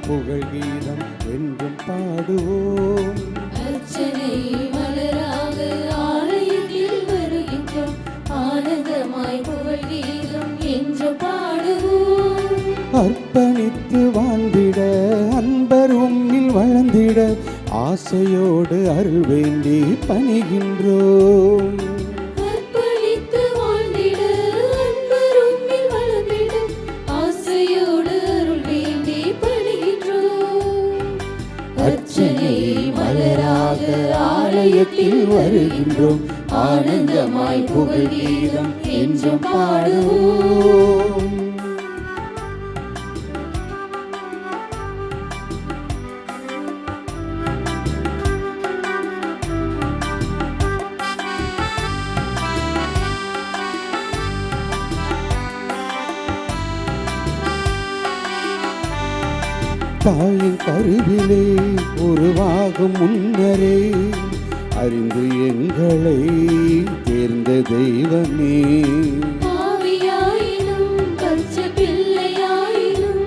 புகழ் கீதம் என்றும் பாடுவோம். அர்ச்சனை மலராக ஆலயத்தில் வருகின்றோம், ஆனந்தமாய் புகழ் கீதம் என்றும் பாடுவோம். அர்ப்பணித்து வாழ்ந்திட அன்பர் உம்மில் வளர்ந்திட ஆசையோடு அருள் வேண்டி பணிகின்றோம். அர்ப்பணித்து வாழ்ந்திட அன்பர் உம்மில் வளர்ந்திட ஆசையோடு அருள் வேண்டி பணிகின்றோம். அர்ச்சனை மலராக ஆலயத்தில் வருகின்றோம், ஆனந்தமாய் புகழ் கீதம் என்றும் பாடுவோம். தாயின் கருவிலே உருவாகும் முன்னரே அறிந்து எங்களை தேர்ந்த தெய்வமே. ஆவியாயினும் பச்சை பிள்ளையாயினும்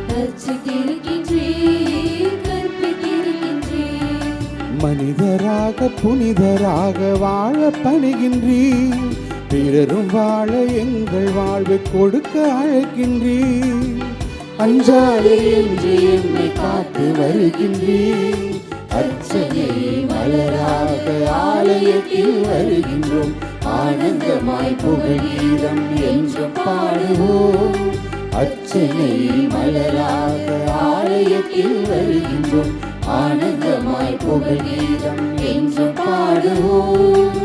கற்பித்திருக்கின்றீர், கற்பித்திருக்கின்றீர். மனிதராக புனிதராக வாழ பணிகின்றீர், பிறரும் வாழ எங்கள் வாழ்வை கொடுக்க அழைக்கின்றீர். அஞ்சாதே என்று எம்மை காத்து வருகின்றீர். அர்ச்சனை மலராக ஆலயத்தில் வருகின்றோம், ஆனந்தமாய் புகழ் கீதம் என்றும் பாடுவோம். அர்ச்சனை மலராக ஆலயத்தில் வருகின்றோம், ஆனந்தமாய் புகழ் கீதம் என்றும் பாடுவோம்.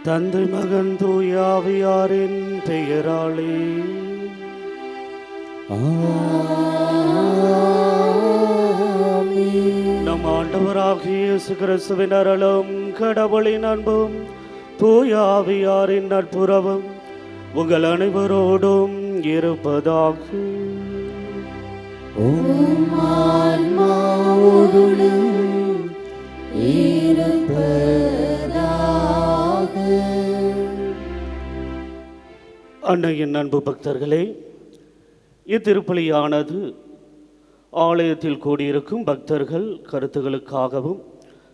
தந்தை மகன் தூய ஆவியாரின் பெயராலே நம் ஆண்டவராகிய இயேசு கிறிஸ்துவின் அருளும் கடவுளின் அன்பும் தூய ஆவியாரின் நட்புறவும் உங்கள் அனைவரோடும் இருப்பதாக. அன்னையின் அன்பு பக்தர்களே, இத்திருப்பலியானது ஆலயத்தில் கூடியிருக்கும் பக்தர்கள் கருத்துகளுக்காகவும்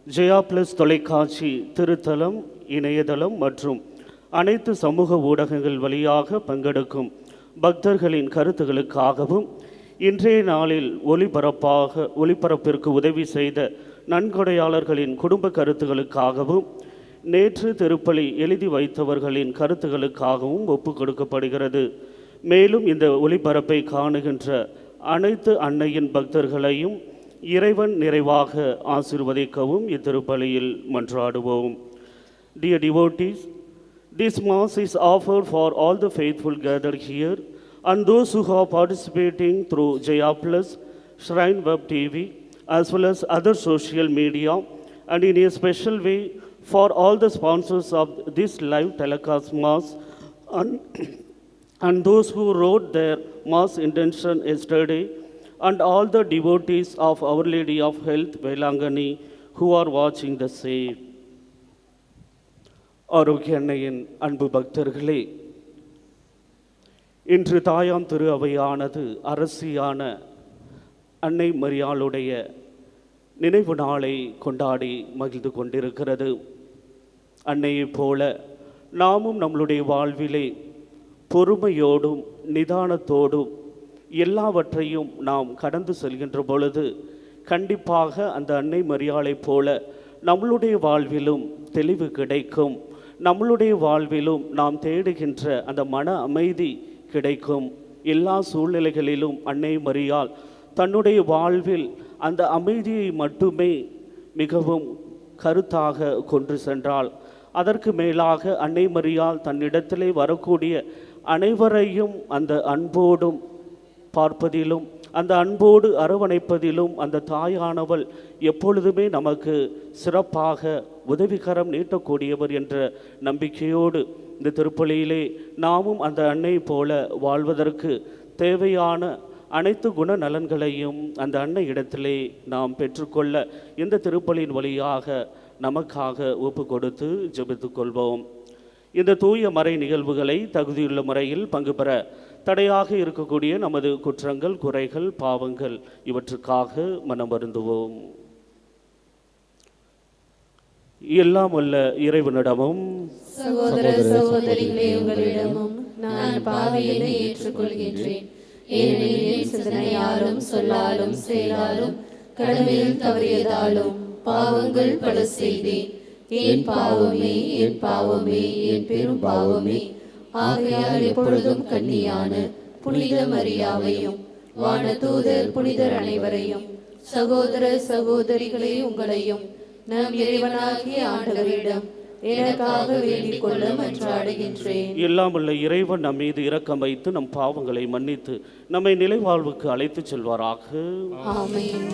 ஜெயா பிளஸ் தொலைக்காட்சி திருத்தலம், இணையதளம் மற்றும் அனைத்து சமூக ஊடகங்கள் வழியாக பங்கெடுக்கும் பக்தர்களின் கருத்துகளுக்காகவும் இன்றைய நாளில் ஒளிபரப்பிற்கு உதவி செய்த நன்கொடையாளர்களின் குடும்ப கருத்துகளுக்காகவும் நேற்று திருப்பலி எழுதி வைத்தவர்களின் கருத்துகளுக்காகவும் ஒப்பு கொடுக்கப்படுகிறது. மேலும் இந்த ஒளிபரப்பை காணுகின்ற அனைத்து அன்னையின் பக்தர்களையும் இறைவன் நிறைவாக ஆசீர்வதிக்கவும் இத்திருப்பலியில் மன்றாடுவோம். Dear devotees, this Mass is offered for all the faithful gathered here and those who are participating through Jaya Plus, Shrine Web TV, as well as other social media, and in a special way for all the sponsors of this live telecast Mass and those who wrote their Mass intention yesterday, and all the devotees of Our Lady of Health, Velangani, who are watching the same. ஆரோக்கிய அன்னையின் அன்பு பக்தர்களே, இன்று தாயாம் திரு அவையானது அரசியான அன்னை மரியாளுடைய நினைவு நாளை கொண்டாடி மகிழ்ந்து கொண்டிருக்கிறது. அன்னையைப் போல நாமும் நம்மளுடைய வாழ்விலே பொறுமையோடும் நிதானத்தோடும் எல்லாவற்றையும் நாம் கடந்து செல்கின்ற பொழுது கண்டிப்பாக அந்த அன்னை மரியாளைப் போல நம்மளுடைய வாழ்விலும் தெளிவு கிடைக்கும். நம்மளுடைய வாழ்விலும் நாம் தேடுகின்ற அந்த மன அமைதி கிடைக்கும். எல்லா சூழ்நிலைகளிலும் அன்னை மரியாள் தன்னுடைய வாழ்வில் அந்த அமைதியை மட்டுமே மிகவும் கருத்தாக கொண்டு சென்றாள். அதற்கு மேலாக அன்னை மரியாள் தன்னிடத்திலே வரக்கூடிய அனைவரையும் அந்த அன்போடும் பார்ப்பதிலும் அந்த அன்போடு அரவணைப்பதிலும் அந்த தாயானவள் எப்பொழுதுமே நமக்கு சிறப்பாக உதவிகரம் நீட்டக்கூடியவர் என்ற நம்பிக்கையோடு இந்த திருப்பலியிலே நாமும் அந்த அன்னை போல வாழ்வதற்கு தேவையான அனைத்து குண நலன்களையும் அந்த அன்னை இடத்திலே நாம் பெற்றுக்கொள்ள இந்த திருப்பலியின் வழியாக நமக்காக ஒப்பு கொடுத்து ஜெபித்துக் கொள்வோம். இந்த தூய மறை நிகழ்வுகளை தகுதியுள்ள முறையில் பங்கு பெற தடையாக இருக்கக்கூடிய நமது குற்றங்கள், குறைகள், பாவங்கள் இவற்றுக்காக மனம் வருந்துவோம். எல்லாம் வல்ல இறைவனிடமும் சகோதர சகோதரிகளே உங்களிடமும் நான் பாவியனை ஏற்றுக்கொள்கின்றேன். ஏனெனில் என் சிந்தனையாலும் சொல்லாலும் செயலாலும் கடமையில் தவறியதாலும் பாவங்கள் பல செய்தேன். என் பாவமே, என் பாவமே, என் பெரும் பாவமே. ஆகையால் எப்பொழுதும் கன்னியான புனித மரியாவையும் வானதூதர் புனிதர் அனைவரையும் சகோதர சகோதரிகளே உங்களையும் நம் இறைவனாகிய ஆண்டவரிடம் எனக்காக வேண்டிக் கொள்ள மன்றாடுகின்றேன். எல்லாம் உள்ள இறைவன் நம் மீது இரக்கம் வைத்து நம் பாவங்களை மன்னித்து நம்மை நிலைவாழ்வுக்கு அழைத்துச் செல்வாராக. ஆமென்.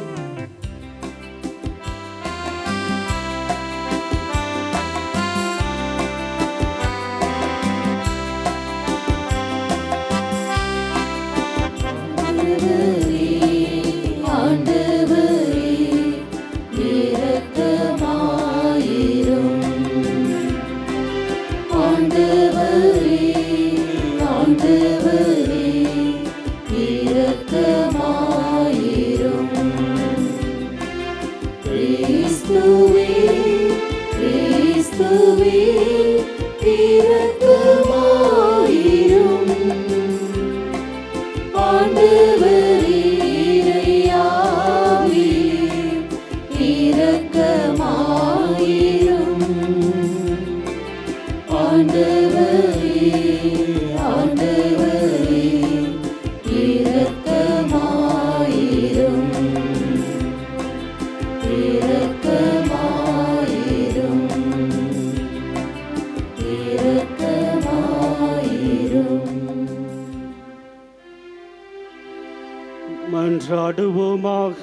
மன்றாடுவோமாக.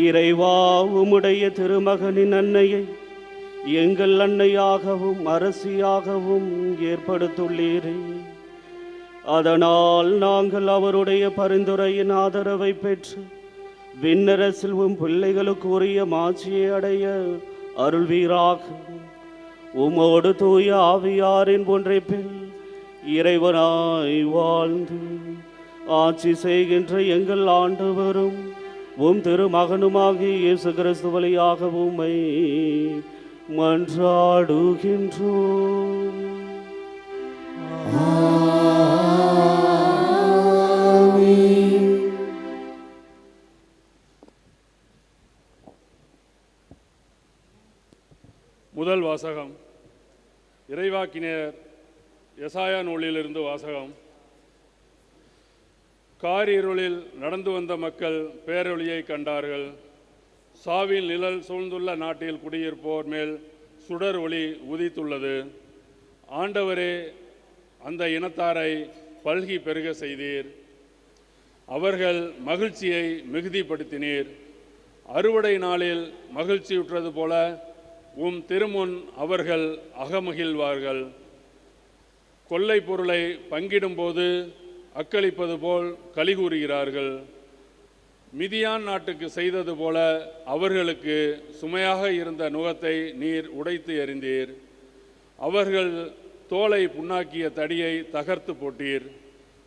இறைவா, உம்முடைய திருமகனின் அன்னையை எங்கள் அன்னையாகவும் அரசியாகவும் ஏற்படுத்தியுள்ளீரே. அதனால் நாங்கள் அவருடைய பரிந்துரையின் ஆதரவை பெற்று விண்ணரசில் உம் பிள்ளைகளுக்கு உரிய மாட்சியை அடைய அருள்வீராக. உம்மோடு தூய ஆவியாரின் ஒன்றைப்பில் இறைவனாய் வாழ்ந்து ஆட்சி செய்கின்ற எங்கள் ஆண்டவரும் உம் திருமகனுமாகிய இயேசு கிறிஸ்து வழியாக உம்மை மன்றாடுகின்றோம். முதல் வாசகம் இறைவாக்கினர் எசாயா நூலிலிருந்து வாசகம். காரிருளில் நடந்து வந்த மக்கள் பேரொளியை கண்டார்கள். சாவில் நிழல் சூழ்ந்துள்ள நாட்டில் குடியிருப்போர் மேல் சுடர் ஒளி உதித்துள்ளது. ஆண்டவரே, அந்த இனத்தாரை பல்கி பெருக செய்தீர். அவர்கள் மகிழ்ச்சியை மிகுதிப்படுத்தினீர். அறுவடை நாளில் மகிழ்ச்சியுற்றது போல உம் திருமுன் அவர்கள் அகமகிழ்வார்கள். கொள்ளை பொருளை பங்கிடும்போது அக்களிப்பது போல் கலிகூறுகிறார்கள். மிதியான் நாட்டுக்கு செய்தது போல அவர்களுக்கு சுமையாக இருந்த நுகத்தை நீர் உடைத்து எறிந்தீர். அவர்கள் தோலை புண்ணாக்கிய தடியை தகர்த்து போட்டீர்.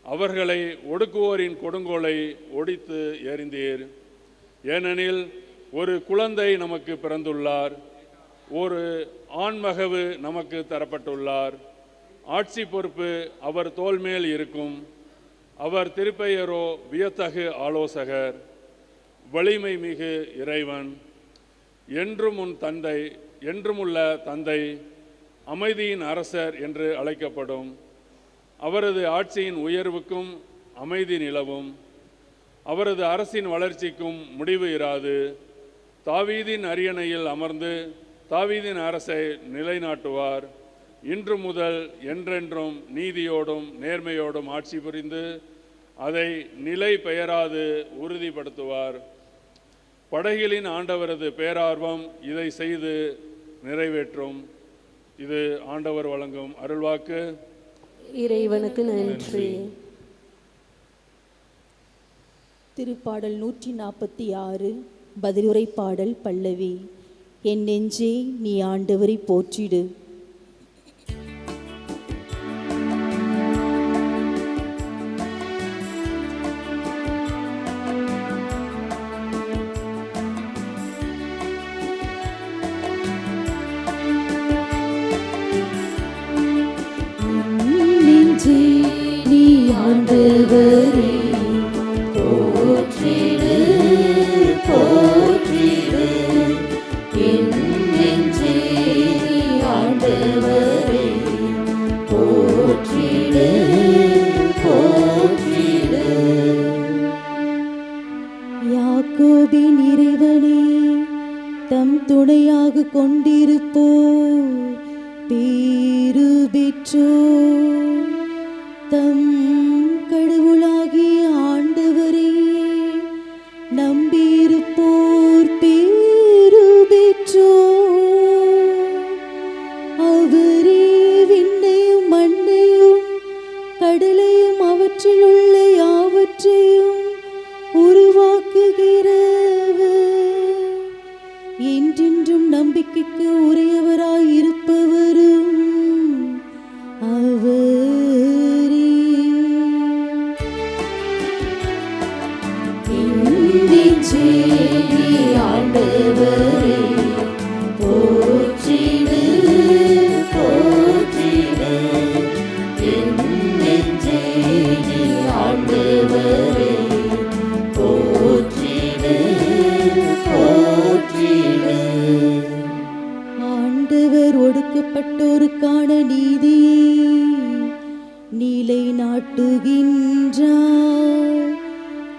அவர்களை ஒடுக்குவோரின் கொடுங்கோலை ஒடித்து எறிந்தீர். ஏனெனில் ஒரு குழந்தை நமக்கு பிறந்துள்ளார், ஒரு ஆண்மகவு நமக்கு தரப்பட்டுள்ளார். ஆட்சி பொறுப்பு அவர் தோள் மேல் இருக்கும். அவர் திருப்பெயரோ வியத்தகு ஆலோசகர், வலிமை மிகு இறைவன், என்றுமுள்ள தந்தை, அமைதியின் அரசர் என்று அழைக்கப்படும். அவரது ஆட்சியின் உயர்வுக்கும் அமைதி நிலவும். அவரது அரசின் வளர்ச்சிக்கும் முடிவு இராது. தாவீதின் அரியணையில் அமர்ந்து தாவீதின் அரசை நிலைநாட்டுவார். இன்று முதல் என்றென்றும் நீதியோடும் நேர்மையோடும் ஆட்சி புரிந்து அதை நிலை பெயராது உறுதிப்படுத்துவார். படைகளின் ஆண்டவரது பேரார்வம் இதை செய்து நிறைவேற்றும். இது ஆண்டவர் வழங்கும் அருள்வாக்கு. இறைவனுக்கு நன்றி. திருப்பாடல் 146 பதிலுரை பாடல் பல்லவி. என் நெஞ்சே நீ ஆண்டவரை போற்றிடு. நெஞ்சே நீ ஆண்டவரை போற்றிடு போற்றிடு. என் நெஞ்சே நீ ஆண்டவரை போற்றிடு போற்றிடு. யாக்கோபின் இறைவனே தம் துணையாக கொண்டிருப்போர் பேறு பெற்றோர். தம் கடவுளாகிய ஆண்டவரே நம்பியிருப்போர் பேறு பெற்றோர். அவரே விண்ணையும் மண்ணையும் கடலையும் அவற்றில் உள்ள யாவற்றையும் உருவாக்குகிறவர். என்றென்றும் நம்பிக்கைக்கு உரியவராயிருப்பவரும் அவரே. நெஞ்சே நீ ஆண்டவரை போற்றிடு போற்றிடு. என் நெஞ்சே நீ ஆண்டவரை போற்றிடு போற்றிடு. ஆண்டவர் ஒடுக்கப்பட்டோருக்கான நீதியை நிலைநாட்டுகின்றார்.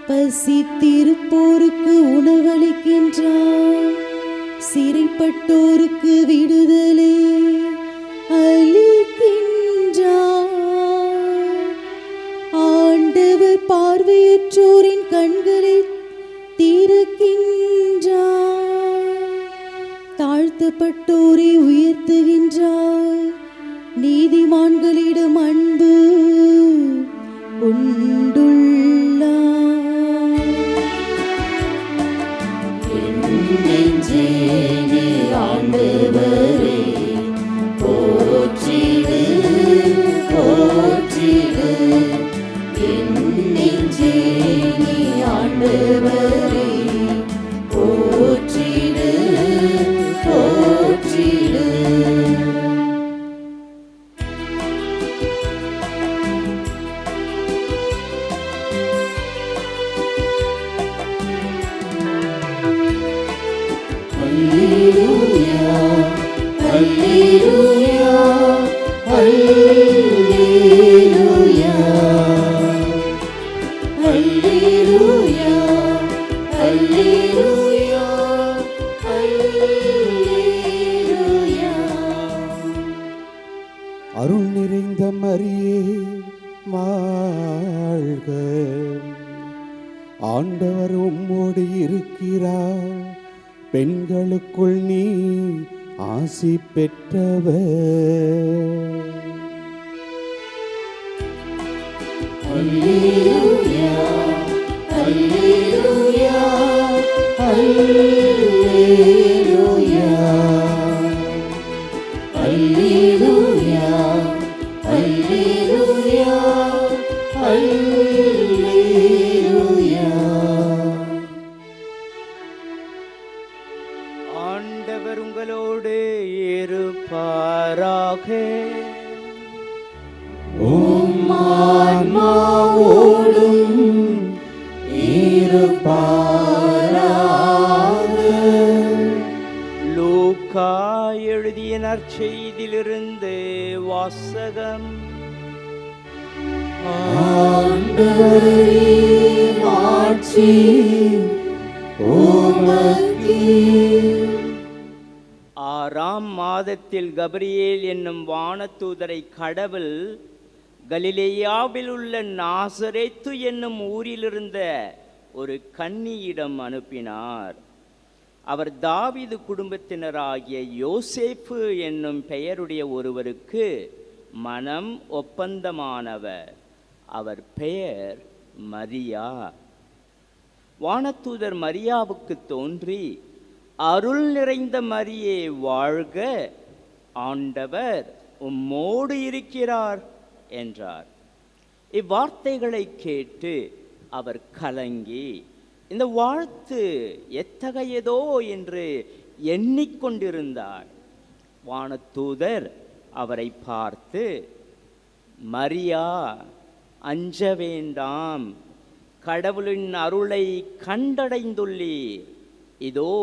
பசித்திருப்போருக்கு உணவளிக்கின்றார். சிறைப்பட்டோருக்கு விடுதலை அளிக்கின்றார். ஆண்டவர் பார்வையற்றோரின் கண்களை திறக்கின்றார். தாழ்த்தப்பட்டோரை உயர்த்துகின்றார். நீதிமான்களிடம் அன்பு கொண்டுள்ளார். என் நெஞ்சே நீ ஆண்டவரை போற்றிடு போற்றிடு. என் நெஞ்சே நீ ஆண்டவரை போற்றிடு போற்றிடு. Alleluia, Alleluia, Alleluia, Alleluia, Alleluia, Alleluia. அருள் நிறைந்த மரியே வாழ்க. ஆண்டவர் உம்மோடு இருக்கிறார். பெண்களுக்குள் நீ ஆசி பெற்றவர். Alleluia, Alleluia, Alleluia, Alleluia, Alleluia, Alleluia. ஆண்டவர் உங்களோடு இருப்பாராக. உம் ஆன்மாவோடும் இருப்பாராக. லூக்கா எழுதிய நற்செய்தியிலிருந்து வாசகம். ஆண்டவரே மாட்சி உமக்கே. 6ஆம் மாதத்தில் கபிரியேல் என்னும் வானதூதரை கடவுள் கலிலேயாவில் உள்ள நாசரேத்து என்னும் ஊரிலிருந்த ஒரு கன்னியிடம் அனுப்பினார். அவர் தாவீது குடும்பத்தினராகிய யோசேப்பு என்னும் பெயருடைய ஒருவருக்கு மனம் ஒப்பந்தமானவர். அவர் பெயர் மரியா. வானதூதர் மரியாவுக்கு தோன்றி, அருள் நிறைந்த மரியே வாழ்க, ஆண்டவர் உம்மோடு இருக்கிறார் என்றார். இவ்வார்த்தைகளை கேட்டு அவர் கலங்கி, இந்த வாழ்த்து எத்தகையதோ என்று எண்ணிக்கொண்டிருந்தார். வானதூதர் அவரை பார்த்து, மரியா, அஞ்ச வேண்டாம், கடவுளின் அருளை கண்டடைந்துள்ளீர். இதோ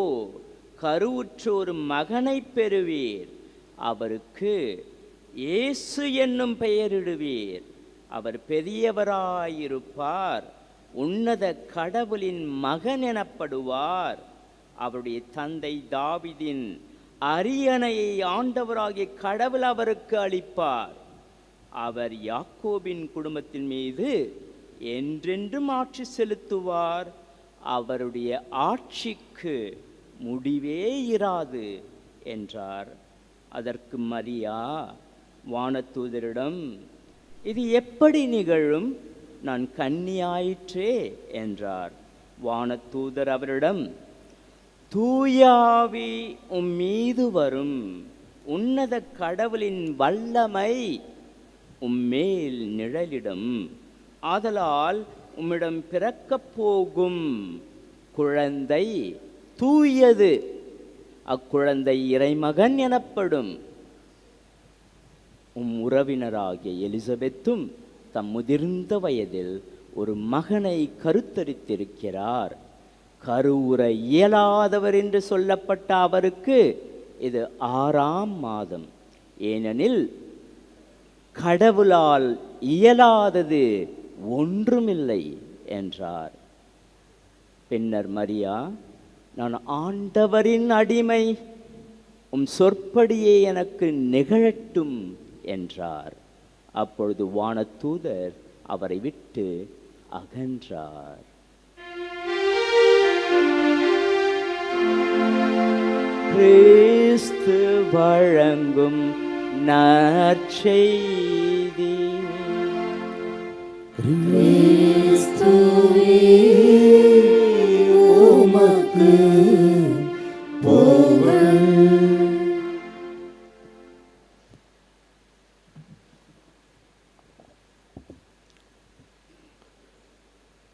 கருவுற்ற ஒரு மகனை பெறுவீர். அவருக்கு இயேசு என்னும் பெயரிடுவீர். அவர் பெரியவராயிருப்பார், உன்னத கடவுளின் மகன் எனப்படுவார். அவருடைய தந்தை தாவீதின் அரியணையை ஆண்டவராகிய கடவுள் அவருக்கு அளிப்பார். அவர் யாக்கோபின் குடும்பத்தின் மீது என்றென்றும் ஆட்சி செலுத்துவார். அவருடைய ஆட்சிக்கு முடிவே இராது என்றார். அதற்கு மரியா வானதூதரிடம், இது எப்படி நிகழும்? நான் கன்னியாயிற்றே என்றார். வானதூதர் அவரிடம், தூயாவி உம்மீது வரும், உன்னத கடவுளின் வல்லமை உம்மேல் நிழலிடும். ஆதலால் உம்மிடம் பிறக்கப் போகும் குழந்தை தூயது. அக்குழந்தை இறைமகன் எனப்படும். உறவினராகிய எலிசபெத்தும் தம் முதிர்ந்த வயதில் ஒரு மகனை கருத்தரித்திருக்கிறார். கருவுற இயலாதவர் என்று சொல்லப்பட்ட அவருக்கு இது 6ஆம் மாதம். ஏனெனில் கடவுளால் இயலாதது ஒன்றுமில்லை என்றார். பின்னர் மரியா, நான் ஆண்டவரின் அடிமை, உம் சொற்படியே எனக்கு நிகழட்டும் என்றார். அப்பொழுது வானதூதர் அவரை விட்டு அகன்றார். கிறிஸ்து வழங்கும் நற்செய்தி. கிறிஸ்துவே உமக்கு புகழ்.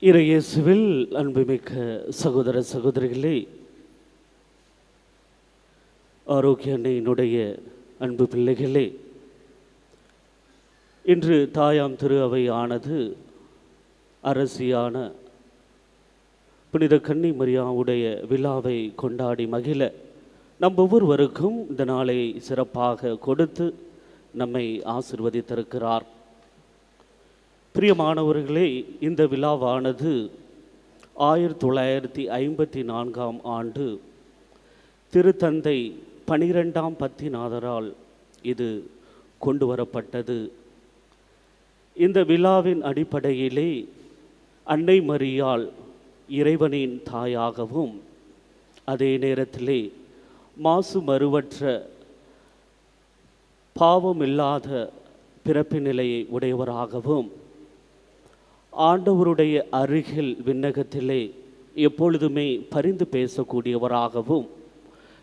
இறையேசுவில் அன்புமிக்க சகோதர சகோதரிகளே, ஆரோக்கிய அன்னையினுடைய அன்பு பிள்ளைகளே, இன்று தாயாம் திரு அவை ஆனது அரசியான புனித கன்னி மரியாவுடைய விழாவை கொண்டாடி மகிழ நம் ஒவ்வொருவருக்கும் இந்த நாளை சிறப்பாக கொடுத்து நம்மை ஆசிர்வதித்திருக்கிறார். பிரியமானவர்களே, இந்த விழாவானது 1954ஆம் ஆண்டு திருத்தந்தை 12ஆம் பத்திநாதரால் இது கொண்டு வரப்பட்டது. இந்த விழாவின் அடிப்படையிலே அன்னை மரியாள் இறைவனின் தாயாகவும் அதே நேரத்திலே மாசு மறுவற்ற பாவமில்லாத பிறப்பு நிலையை உடையவராகவும் ஆண்டவருடைய அருகில் விண்ணகத்திலே எப்பொழுதுமே பரிந்து பேசக்கூடியவராகவும்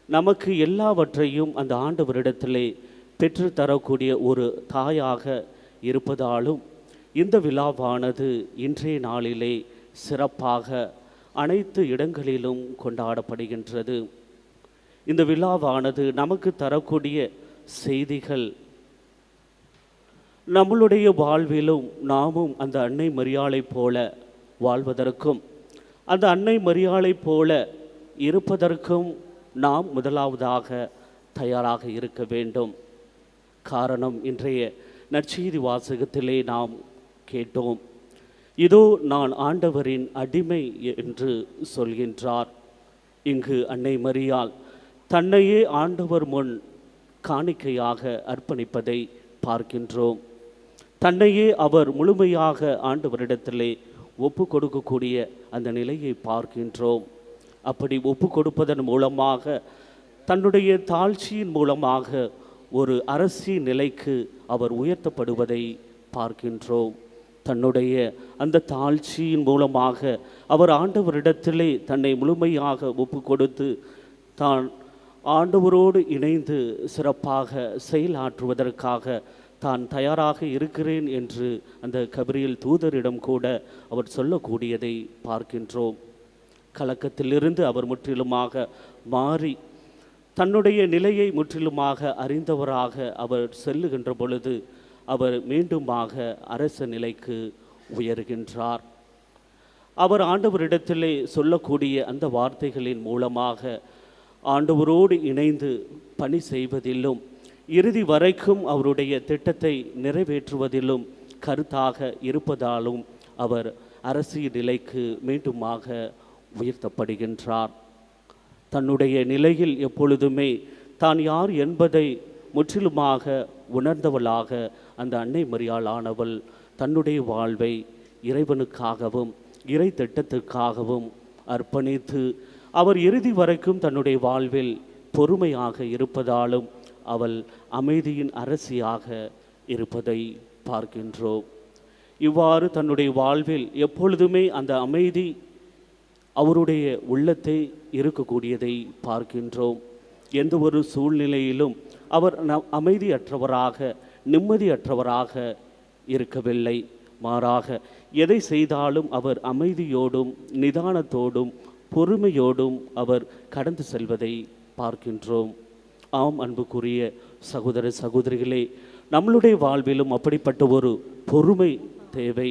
நமக்கு எல்லாவற்றையும் அந்த ஆண்டவரிடத்திலே பெற்றுத்தரக்கூடிய ஒரு தாயாக இருப்பதாலும் இந்த விழாவானது இன்றைய நாளிலே சிறப்பாக அனைத்து இடங்களிலும் கொண்டாடப்படுகின்றது. இந்த விழாவானது நமக்கு தரக்கூடிய செய்திகள், நம்மளுடைய வாழ்விலும் நாமும் அந்த அன்னை மரியாளை போல வாழ்வதற்கும் அந்த அன்னை மரியாளை போல இருப்பதற்கும் நாம் முதலாவதாக தயாராக இருக்க வேண்டும். காரணம், இன்றைய நற்செய்தி வாசகத்திலே நாம் கேட்டோம், இதோ நான் ஆண்டவரின் அடிமை என்று சொல்கின்றார். இங்கு அன்னை மரியாள் தன்னையே ஆண்டவர் முன் காணிக்கையாக அர்ப்பணிப்பதை பார்க்கின்றோம். தன்னையே அவர் முழுமையாக ஆண்டவரிடத்திலே ஒப்பு கொடுக்கக்கூடிய அந்த நிலையை பார்க்கின்றோம். அப்படி ஒப்பு கொடுப்பதன் மூலமாக, தன்னுடைய தாழ்ச்சியின் மூலமாக ஒரு அரசியல் நிலைக்கு அவர் உயர்த்தப்படுவதை பார்க்கின்றோம். தன்னுடைய அந்த தாழ்ச்சியின் மூலமாக அவர் ஆண்டவரிடத்திலே தன்னை முழுமையாக ஒப்பு கொடுத்து தான் ஆண்டவரோடு இணைந்து சிறப்பாக செயலாற்றுவதற்காக தான் தயாராக இருக்கிறேன் என்று அந்த கபிரியேல் தூதரிடம் கூட அவர் சொல்லக்கூடியதை பார்க்கின்றோம். கலக்கத்திலிருந்து அவர் முற்றிலுமாக மாறி தன்னுடைய நிலையை முற்றிலுமாக அறிந்தவராக அவர் செல்லுகின்ற பொழுது அவர் மீண்டுமாக அரச நிலைக்கு உயர்கின்றார். அவர் ஆண்டவரிடத்திலே சொல்லக்கூடிய அந்த வார்த்தைகளின் மூலமாக ஆண்டவரோடு இணைந்து பணி செய்வதிலும் இறுதி வரைக்கும் அவருடைய திட்டத்தை நிறைவேற்றுவதிலும் கருத்தாக இருப்பதாலும் அவர் அரசியல் நிலைக்கு மீண்டுமாக உயர்த்தப்படுகின்றார். தன்னுடைய நிலையில் எப்பொழுதுமே தான் யார் என்பதை முற்றிலுமாக உணர்ந்தவளாக அந்த அன்னை மரியாளானவள் தன்னுடைய வாழ்வை இறைவனுக்காகவும் இறை திட்டத்திற்காகவும் அர்ப்பணித்து அவர் இறுதி வரைக்கும் தன்னுடைய வாழ்வில் பொறுமையாக இருப்பதாலும் அவள் அமைதியின் அரசியாக இருப்பதை பார்க்கின்றோம். இவ்வாறு தன்னுடைய வாழ்வில் எப்பொழுதுமே அந்த அமைதி அவருடைய உள்ளத்தை இருக்கக்கூடியதை பார்க்கின்றோம். எந்த ஒரு சூழ்நிலையிலும் அவர் அமைதியற்றவராக நிம்மதியற்றவராக இருக்கவில்லை. மாறாக எதை செய்தாலும் அவர் அமைதியோடும் நிதானத்தோடும் பொறுமையோடும் அவர் கடந்து செல்வதை பார்க்கின்றோம். ஆம், அன்புக்குரிய சகோதர சகோதரிகளே, நம்மளுடைய வாழ்விலும் அப்படிப்பட்ட ஒரு பொறுமை தேவை.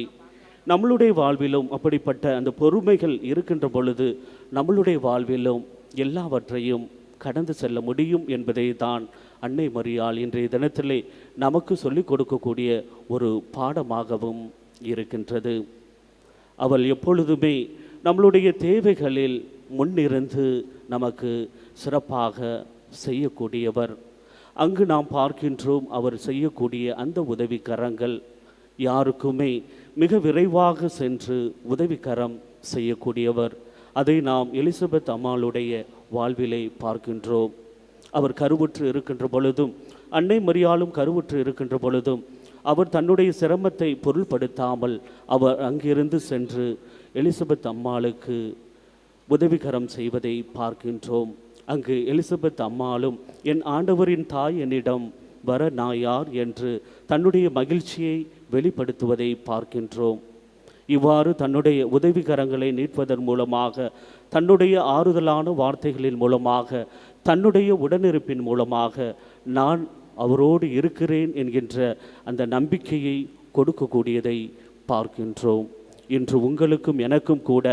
நம்மளுடைய வாழ்விலும் அப்படிப்பட்ட அந்த பொறுமைகள் இருக்கின்ற பொழுது நம்மளுடைய வாழ்விலும் எல்லாவற்றையும் கடந்து செல்ல முடியும் என்பதை தான் அன்னை மரியாள் இன்றைய தினத்திலே நமக்கு சொல்லிக் கொடுக்கக்கூடிய ஒரு பாடமாகவும் இருக்கின்றது. அவள் எப்பொழுதுமே நம்மளுடைய தேவைகளில் முன்னிருந்து நமக்கு சிறப்பாக செய்யக்கூடியவர். அங்கு நாம் பார்க்கின்றோம் அவர் செய்யக்கூடிய அந்த உதவிக்கரங்கள் யாருக்குமே மிக விரைவாக சென்று உதவிக்கரம் செய்யக்கூடியவர். அதை நாம் எலிசபெத் அம்மாளுடைய வாழ்விலை பார்க்கின்றோம். அவர் கருவுற்று இருக்கின்ற பொழுதும் அன்னை மரியாளும் கருவுற்று இருக்கின்ற பொழுதும் அவர் தன்னுடைய சிரமத்தை பொருள்படுத்தாமல் அவர் அங்கிருந்து சென்று எலிசபெத் அம்மாளுக்கு உதவிகரம் செய்வதை பார்க்கின்றோம். அங்கு எலிசபெத் அம்மாளும் என் ஆண்டவரின் தாய் என்னிடம் வர நான் யார் என்று தன்னுடைய மகிழ்ச்சியை வெளிப்படுத்துவதை பார்க்கின்றோம். இவ்வாறு தன்னுடைய உதவிகரங்களை நீட்பதன் மூலமாக, தன்னுடைய ஆறுதலான வார்த்தைகளின் மூலமாக, தன்னுடைய உடனிருப்பின் மூலமாக நான் அவரோடு இருக்கிறேன் என்கின்ற அந்த நம்பிக்கையை கொடுக்கக்கூடியதை பார்க்கின்றோம். இன்று உங்களுக்கும் எனக்கும் கூட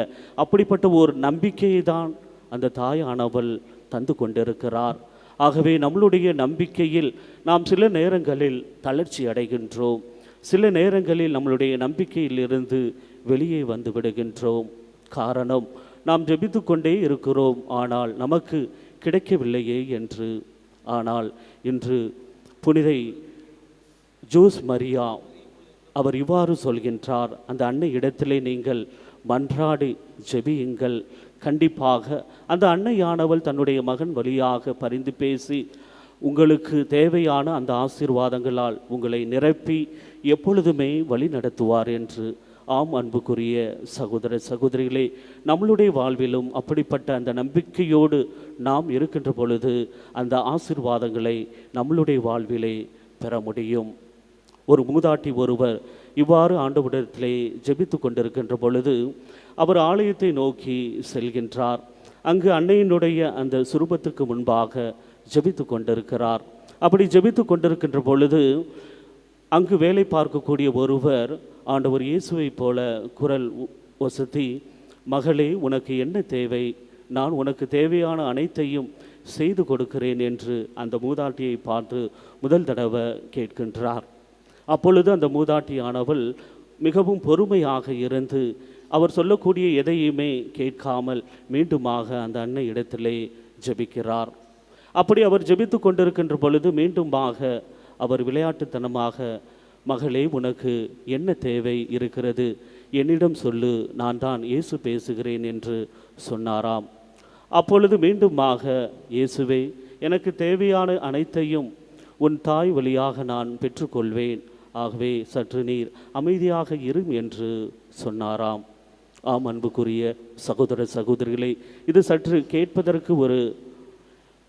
அப்படிப்பட்ட ஒரு நம்பிக்கையை தான் அந்த தாயானவள் தந்து கொண்டிருக்கிறார். ஆகவே நம்மளுடைய நம்பிக்கையில் நாம் சில நேரங்களில் தளர்ச்சி அடைகின்றோம். சில நேரங்களில் நம்மளுடைய நம்பிக்கையிலிருந்து வெளியே வந்து விடுகின்றோம். காரணம், நாம் ஜெபித்து கொண்டே இருக்கிறோம், ஆனால் நமக்கு கிடைக்கவில்லையே என்று. ஆனால் இன்று புனிதை ஜோஸ் மரியா அவர் இவ்வாறு சொல்கின்றார், அந்த அன்னை இடத்திலே நீங்கள் மன்றாடி ஜெபியுங்கள். கண்டிப்பாக அந்த அன்னையானவள் தன்னுடைய மகன் வழியாக பரிந்து பேசி உங்களுக்கு தேவையான அந்த ஆசீர்வாதங்களால் உங்களை நிரப்பி எப்பொழுதுமே வழி நடத்துவார் என்று. ஆம், அன்புக்குரிய சகோதர சகோதரிகளே, நம்மளுடைய வாழ்விலும் அப்படிப்பட்ட அந்த நம்பிக்கையோடு நாம் இருக்கின்ற பொழுது அந்த ஆசீர்வாதங்களை நம்மளுடைய வாழ்விலே பெற முடியும். ஒரு மூதாட்டி ஒருவர் இவ்வாறு ஆண்டவரிடத்திலே ஜெபித்து கொண்டிருக்கின்ற பொழுது அவர் ஆலயத்தை நோக்கி செல்கின்றார். அங்கு அன்னையினுடைய அந்த சுரூபத்துக்கு முன்பாக ஜெபித்து கொண்டிருக்கிறார். அப்படி ஜெபித்து கொண்டிருக்கின்ற பொழுது அங்கு வேலை பார்க்கக்கூடிய ஒருவர் ஆண்டவர் இயேசுவை போல குரல் ஒசத்தி, மகளே உனக்கு என்ன தேவை, நான் உனக்கு தேவையான அனைத்தையும் செய்து கொடுக்கிறேன் என்று அந்த மூதாட்டியை பார்த்து முதல் தடவை கேட்கின்றார். அப்பொழுது அந்த மூதாட்டியானவள் மிகவும் பொறுமையாக இருந்து அவர் சொல்லக்கூடிய எதையுமே கேட்காமல் மீண்டுமாக அந்த அன்னை இடத்திலே ஜெபிக்கிறார். அப்படி அவர் ஜெபித்து கொண்டிருக்கின்ற பொழுது மீண்டுமாக அவர் விளையாட்டுத்தனமாக மகளே, உனக்கு என்ன தேவை இருக்கிறது? என்னிடம் சொல்லு, நான் தான் இயேசு பேசுகிறேன் என்று சொன்னாராம். அப்பொழுது மீண்டுமாக, இயேசுவே, எனக்கு தேவையான அனைத்தையும் உன் தாய் வழியாக நான் பெற்றுக்கொள்வேன். ஆகவே சற்று நீர் அமைதியாக இரும் என்று சொன்னாராம். ஆம், அன்புக்குரிய சகோதர சகோதரிகளே, இது சற்று கேட்பதற்கு ஒரு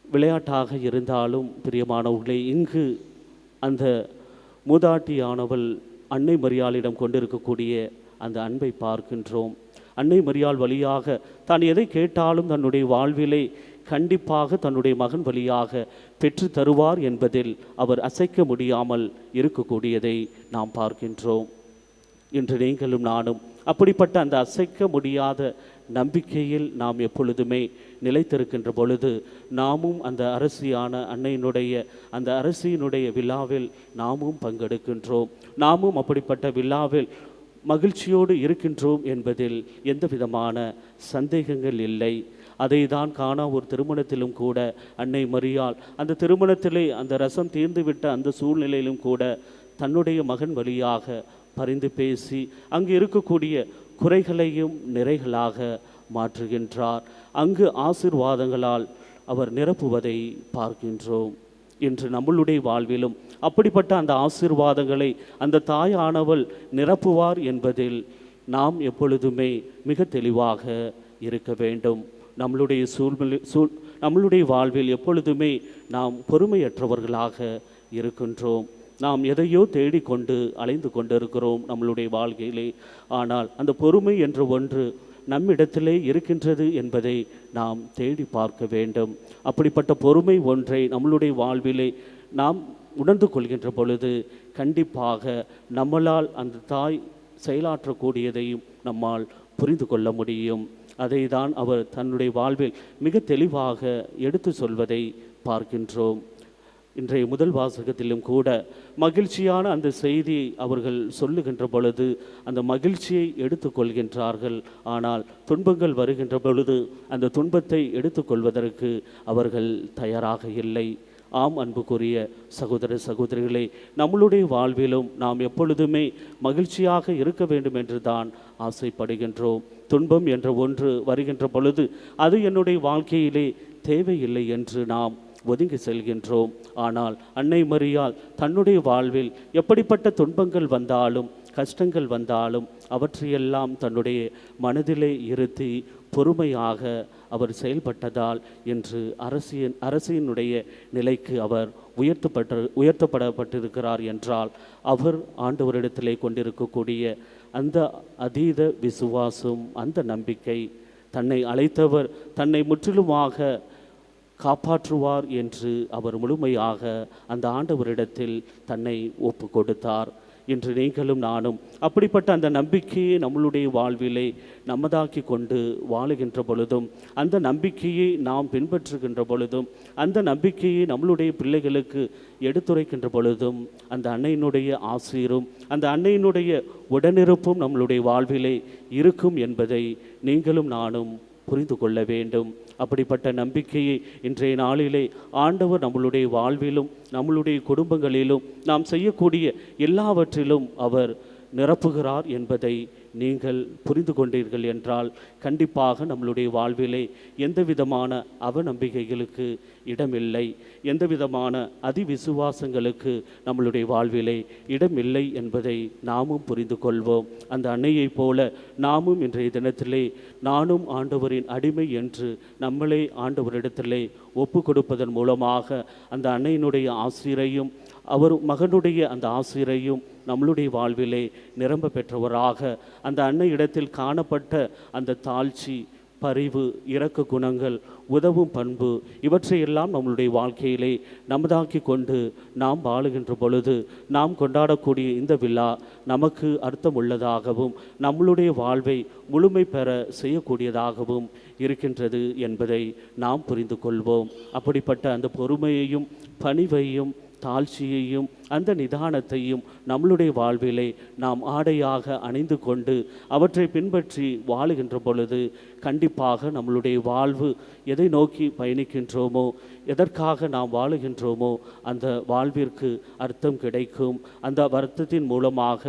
விளையாட்டாக இருந்தாலும் பிரியமானவர்களே, இங்கு அந்த மூதாட்டியானவள் அன்னை மரியாளிடம் கொண்டிருக்கக்கூடிய அந்த அன்பை பார்க்கின்றோம். அன்னை மரியாள் வழியாக தான் எதை கேட்டாலும் தன்னுடைய வாழ்விலே கண்டிப்பாக தன்னுடைய மகன் வழியாக பெற்று தருவார் என்பதில் அவர் அசைக்க முடியாமல் இருக்கக்கூடியதை நாம் பார்க்கின்றோம். இன்று நீங்களும் நானும் அப்படிப்பட்ட அந்த அசைக்க முடியாத நம்பிக்கையில் நாம் எப்பொழுதுமே நிலைத்திருக்கின்ற பொழுது, நாமும் அந்த அரசியான அன்னையினுடைய அந்த அரசியினுடைய விழாவில் நாமும் பங்கெடுக்கின்றோம். நாமும் அப்படிப்பட்ட விழாவில் மகிழ்ச்சியோடு இருக்கின்றோம் என்பதில் எந்த விதமான சந்தேகங்கள் இல்லை. அதை தான் காணா ஒரு திருமணத்திலும் கூட அன்னை மரியாள் அந்த திருமணத்திலே அந்த ரசம் தீர்ந்துவிட்ட அந்த சூழ்நிலையிலும் கூட தன்னுடைய மகன் வழியாக பரிந்து பேசி அங்கு இருக்கக்கூடிய குறைகளையும் நிறைகளாக மாற்றுகின்றார். அங்கு ஆசீர்வாதங்களால் அவர் நிரப்புவதை பார்க்கின்றோம். இன்று நம்மளுடைய வாழ்விலும் அப்படிப்பட்ட அந்த ஆசீர்வாதங்களை அந்த தாயானவள் நிரப்புவார் என்பதில் நாம் எப்பொழுதுமே மிக தெளிவாக இருக்க வேண்டும். நம்மளுடைய வாழ்வில் எப்பொழுதுமே நாம் பொறுமையற்றவர்களாக இருக்கின்றோம். நாம் எதையோ தேடிக்கொண்டு அலைந்து கொண்டிருக்கிறோம் நம்மளுடைய வாழ்க்கையிலே. ஆனால் அந்த பொறுமை என்ற ஒன்று நம்மிடத்திலே இருக்கின்றது என்பதை நாம் தேடி பார்க்க வேண்டும். அப்படிப்பட்ட பொறுமை ஒன்றை நம்மளுடைய வாழ்விலே நாம் உணர்ந்து கொள்கின்ற பொழுது கண்டிப்பாக நம்மளால் அந்த தாய் செயலாற்றக்கூடியதையும் நம்மால் புரிந்து கொள்ள முடியும். அதை தான் அவர் தன்னுடைய வாழ்வில் மிக தெளிவாக எடுத்து சொல்வதை பார்க்கின்றோம். இன்றைய முதல் வாசகத்திலும் கூட மகிழ்ச்சியான அந்த செய்தியை அவர்கள் சொல்லுகின்ற பொழுது அந்த மகிழ்ச்சியை எடுத்துக்கொள்கின்றார்கள். ஆனால் துன்பங்கள் வருகின்ற பொழுது அந்த துன்பத்தை எடுத்துக்கொள்வதற்கு அவர்கள் தயாராக இல்லை. ஆம், அன்புக்குரிய சகோதர சகோதரிகளே, நம்மளுடைய வாழ்விலும் நாம் எப்பொழுதுமே மகிழ்ச்சியாக இருக்க வேண்டும் என்று தான் ஆசைப்படுகின்றோம். துன்பம் என்ற ஒன்று வருகின்ற பொழுது அது என்னுடைய வாழ்க்கையிலே தேவையில்லை என்று நாம் ஒதுங்கி செல்கின்றோம். ஆனால் அன்னை மரியாள் தன்னுடைய வாழ்வில் எப்படிப்பட்ட துன்பங்கள் வந்தாலும் கஷ்டங்கள் வந்தாலும் அவற்றையெல்லாம் தன்னுடைய மனதிலே இருத்தி பொறுமையாக அவர் செயல்பட்டதால் இன்று அரசினுடைய நிலைக்கு அவர் உயர்த்தப்பட்டிருக்கிறார் என்றால் அவர் ஆண்டவரிடத்திலே கொண்டிருக்கக்கூடிய அந்த அதீத விசுவாசம், அந்த நம்பிக்கை, தன்னை அழைத்தவர் தன்னை முற்றிலுமாக காப்பாற்றுவார் என்று அவர் முழுமையாக அந்த ஆண்டவரிடத்தில் தன்னை ஒப்பு கொடுத்தார். இன்று நீங்களும் நானும் அப்படிப்பட்ட அந்த நம்பிக்கையை நம்மளுடைய வாழ்விலே நம்மதாக்கி கொண்டு வாழுகின்ற பொழுதும், அந்த நம்பிக்கையை நாம் பின்பற்றுகின்ற பொழுதும், அந்த நம்பிக்கையை நம்மளுடைய பிள்ளைகளுக்கு எடுத்துரைக்கின்ற பொழுதும் அந்த அன்னையினுடைய ஆசீரும் அந்த அன்னையினுடைய உடனிருப்பும் நம்மளுடைய வாழ்விலே இருக்கும் என்பதை நீங்களும் நானும் புரிந்து கொள்ள வேண்டும். அப்படிப்பட்ட நம்பிக்கையை இன்றைய நாளிலே ஆண்டவர் நம்மளுடைய வாழ்விலும் நம்மளுடைய குடும்பங்களிலும் நாம் செய்யக்கூடிய எல்லாவற்றிலும் அவர் நிரப்புகிறார் என்பதை நீங்கள் புரிந்து கொண்டீர்கள் என்றால் கண்டிப்பாக நம்மளுடைய வாழ்விலே எந்த விதமான அவநம்பிக்கைகளுக்கு இடமில்லை, எந்த விதமான அதிவிசுவாசங்களுக்கு நம்மளுடைய வாழ்விலே இடமில்லை என்பதை நாமும் புரிந்து கொள்வோம். அந்த அன்னையைப் போல நாமும் இன்றைய தினத்திலே நானும் ஆண்டவரின் அடிமை என்று நம்மளே ஆண்டவரிடத்திலே ஒப்பு கொடுப்பதன் மூலமாக அந்த அன்னையினுடைய ஆசிரையும் அவர் மகனுடைய அந்த ஆசிரையும் நம்மளுடைய வாழ்விலே நிரம்ப பெற்றவராக அந்த அன்னை இடத்தில் காணப்பட்ட அந்த தாழ்ச்சி, பரிவு, இரக்க குணங்கள், உதவும் பண்பு இவற்றையெல்லாம் நம்மளுடைய வாழ்க்கையிலே நமதாக்கி கொண்டு நாம் வாழுகின்ற பொழுது நாம் கொண்டாடக்கூடிய இந்த விழா நமக்கு அர்த்தம் உள்ளதாகவும் நம்மளுடைய வாழ்வை முழுமை பெற செய்யக்கூடியதாகவும் இருக்கின்றது என்பதை நாம் புரிந்து கொள்வோம். அப்படிப்பட்ட அந்த பொறுமையையும் பணிவையும் தாழ்ச்சியையும் அந்த நிதானத்தையும் நம்மளுடைய வாழ்விலே நாம் ஆடையாக அணிந்து கொண்டு அவற்றை பின்பற்றி வாழுகின்ற பொழுது கண்டிப்பாக நம்மளுடைய வாழ்வு எதை நோக்கி பயணிக்கின்றோமோ, எதற்காக நாம் வாழுகின்றோமோ அந்த வாழ்விற்கு அர்த்தம் கிடைக்கும். அந்த அர்த்தத்தின் மூலமாக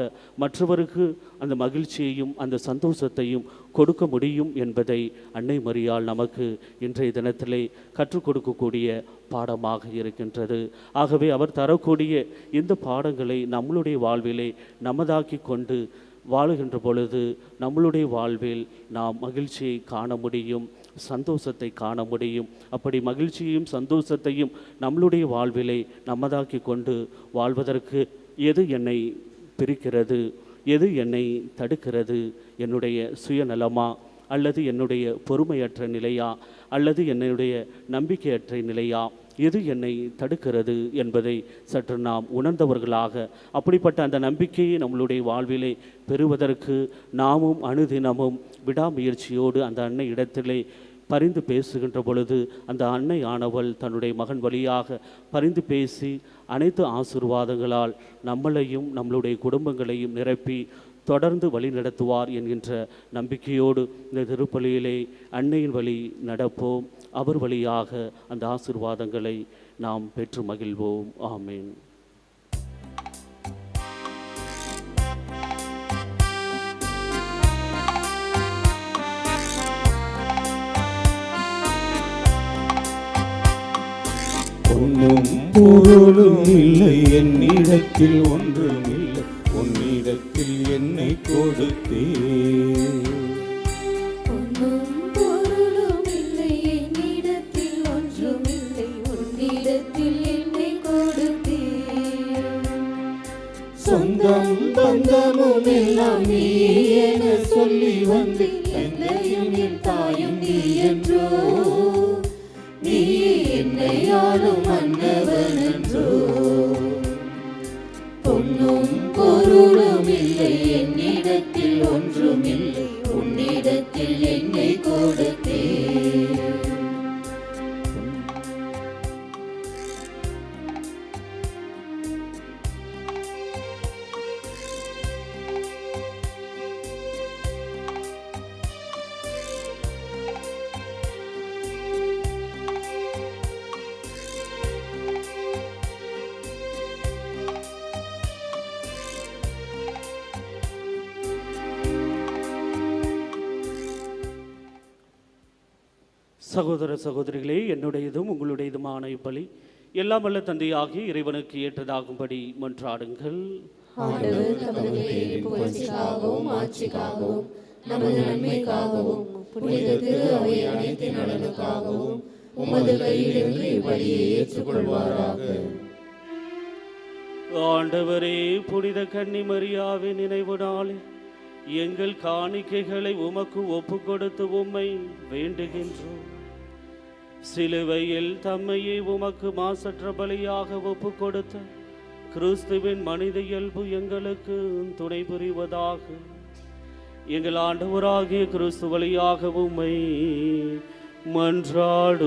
மற்றவருக்கு அந்த மகிழ்ச்சியையும் அந்த சந்தோஷத்தையும் கொடுக்க முடியும் என்பதை அன்னை மரியாள் நமக்கு இன்றைய தினத்திலே கற்றுக் கொடுக்கக்கூடிய பாடமாக இருக்கின்றது. ஆகவே அவர் தரக்கூடிய இந்த பாடங்களை நம்மளுடைய வாழ்விலே நமதாக்கி கொண்டு வாழுகின்ற பொழுது நம்மளுடைய வாழ்வில் நாம் மகிழ்ச்சியை காண முடியும், சந்தோஷத்தை காண முடியும். அப்படி மகிழ்ச்சியையும் சந்தோஷத்தையும் நம்மளுடைய வாழ்விலே நமதாக்கி கொண்டு வாழ்வதற்கு எது என்னை பிரிக்கிறது, எது என்னை தடுக்கிறது? என்னுடைய சுயநலமா, அல்லது என்னுடைய பொறுமையற்ற நிலையா, அல்லது என்னுடைய நம்பிக்கையற்ற நிலையா? எது என்னை தடுக்கிறது என்பதை சற்று நாம் உணர்ந்தவர்களாக, அப்படிப்பட்ட அந்த நம்பிக்கையை நம்மளுடைய வாழ்விலே பெறுவதற்கு நாமும் அனுதினமும் விடாமுயற்சியோடு அந்த அன்னை இடத்திலே பரிந்து பேசுகின்ற பொழுது அந்த அன்னை ஆனவள் தன்னுடைய மகன் வழியாக பரிந்து பேசி அனைத்து ஆசீர்வாதங்களால் நம்மளையும் நம்மளுடைய குடும்பங்களையும் நிரப்பி தொடர்ந்து வழி நடத்துவார் என்கின்ற நம்பிக்கையோடு இந்த திருப்பலியிலே அன்னையின் வழி நடப்போம். அவர் வழியாக அந்த ஆசீர்வாதங்களை நாம் பெற்று மகிழ்வோம். ஆமேன். ஒன்றும் பொருளும் இல்லை என்னிடத்தில், ஒன்றும் இல்லை உன்னிடத்தில் என்னை கொடுத்தே. ஒன்றும் பொருளும் இல்லை என்னிடத்தில், ஒன்றும் இல்லை உன்னிடத்தில் என்னை கொடுத்தே. சொந்தம் பந்தமும் எல்லாம் நீ என சொல்லி வந்து என்னையும் என் தாயும் நீ என்றோ, நீ என்னை ஆளும் மன்னவன் என்றோ. பொன்னும் பொருளும் இல்லை என்னிடத்தில், ஒன்றும் இல்லை உன்னிடத்தில் என்னை கொடுத்தே. சகோதர சகோதரிகளே, என்னுடையதும் உங்களுடையதுமான இப்பலி எல்லாம் வல்ல தந்தையாகி இறைவனுக்கு ஏற்றதாகும்படி மன்றாடுங்கள். ஆண்டவர் தமது பெயரின் புகழ்ச்சிக்காகவும் ஆட்சிக்காகவும் நமது நன்மைக்காகவும் புனித திரு அவை அனைத்து நலனுக்காகவும் உமது கையிலிருந்து இப்பலியை ஏற்றுக்கொள்வாராக. ஆண்டவரே, புனித கன்னி மரியாவின் நினைவு நாளில் எங்கள் காணிக்கைகளை உமக்கு ஒப்பு கொடுத்து உம்மை வேண்டுகின்றோம். சிலுவையில் தம்மையே உமக்கு மாசற்ற பலியாக ஒப்பு கொடுத்த கிறிஸ்துவின் மனித இயல்பு எங்களுக்கு துணை புரிவதாக. எங்கள் ஆண்டவராகிய கிறிஸ்து வழியாக உம்மை மன்றாடுகின்றோம்.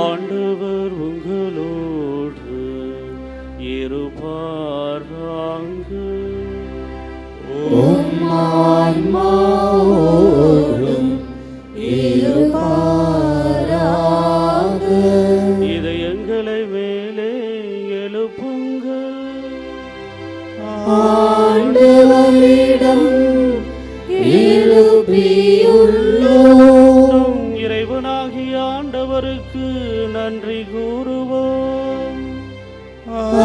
ஆண்டவர் உங்களோடு இருப்பாராங்க. இதயங்களை மேலே எழுப்புங்கள். ஆண்டவரிடம் எழுப்பியுள்ளோம். இறைவனாகிய ஆண்டவருக்கு நன்றி கூறுவோம்.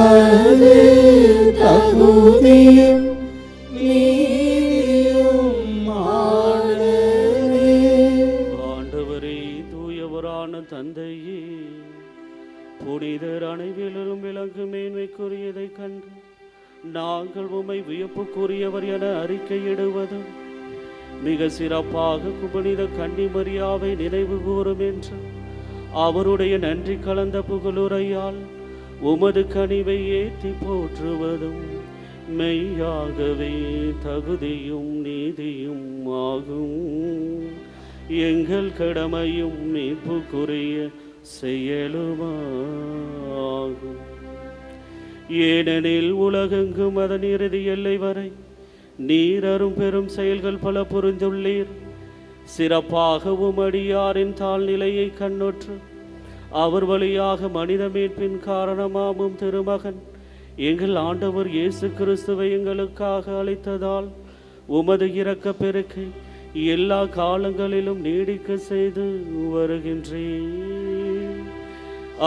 அது தகுதியும் நீதியுமானதே. ஆண்டவரே, தூயவரான தந்தையே, புனிதர் அனைவரிலும் விளங்கு மேன்மைக்குரியதை கண்டு நாங்கள் உம்மை வியப்புக்குரியவர் என அறிக்கையிடுவதும், மிக சிறப்பாக புனித கன்னி மரியாவை நினைவு கூறும் என்று அவருடைய நன்றி கலந்த புகழுரையால் உமது கனிவை ஏற்றி போற்றுவதும் மெய்யாகவே தகுதியும் நீதியும் ஆகும். எங்கள் கடமையும் மீட்புக்குரிய செயலுமாகும். ஏனெனில் உலகெங்கும் அதன் இறுதி எல்லை வரை நீர் அரும் பெரும் செயல்கள் பல புரிந்துள்ளீர். சிறப்பாக உமடியாரின் தாழ்நிலையை கண்ணொற்று அவர் வழியாக மனித மீட்பின் காரணமாகும் திருமகன் எங்கள் ஆண்டவர் இயேசு கிறிஸ்துவை எங்களுக்காக அளித்ததால் உமது இரக்க பெருக்கை எல்லா காலங்களிலும் நீடிக்க செய்து வருகின்றேன்.